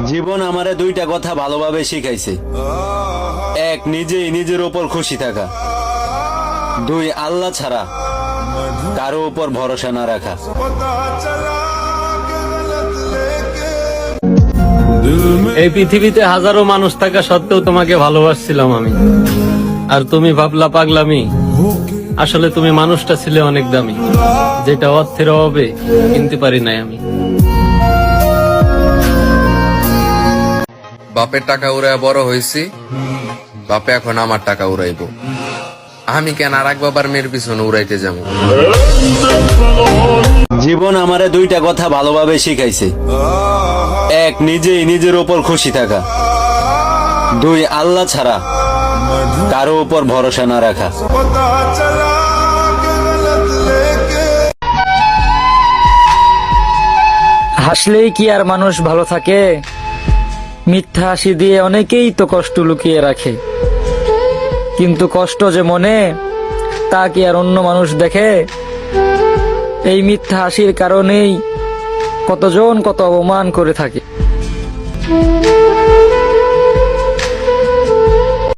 জীবন আমারে দুইটা কথা ভালোভাবে শিখাইছে। এক, নিজেই নিজের উপর খুশি থাকা। দুই, আল্লাহ ছাড়া কারো উপর ভরসা না রাখা। এই পৃথিবীতে হাজারো মানুষ থাকা সত্ত্বেও তোমাকে ভালোবাসছিলাম আমি, আর তুমি ভাবলা পাগলামি। আসলে তুমি মানুষটা ছিলে অনেক দামি, যেটা অর্থের অভাবে কিনতে পারি নাই আমি। বাপের টাকা উড়ায় বড় হয়েছি, বাপে এখন আমার টাকা উড়াইবো। আমি কেন আর এক বাবার মেয়ের পিছনে উড়াইতে যাবো? জীবন আমারে দুইটা কথা ভালোভাবে শিখাইছে। এক, নিজেই নিজের উপর খুশি থাকা। দুই, আল্লাহ ছাড়া কারো উপর ভরসা না রাখা। হাসলেই কি আর মানুষ ভালো থাকে? মিথ্যা হাসি দিয়ে অনেকেই তো কষ্ট লুকিয়ে রাখে, কিন্তু কষ্ট যে মনে, তা কি আর অন্য মানুষ দেখে? এই মিথ্যা হাসির কারণেই কতজন কত অপমান করে থাকে।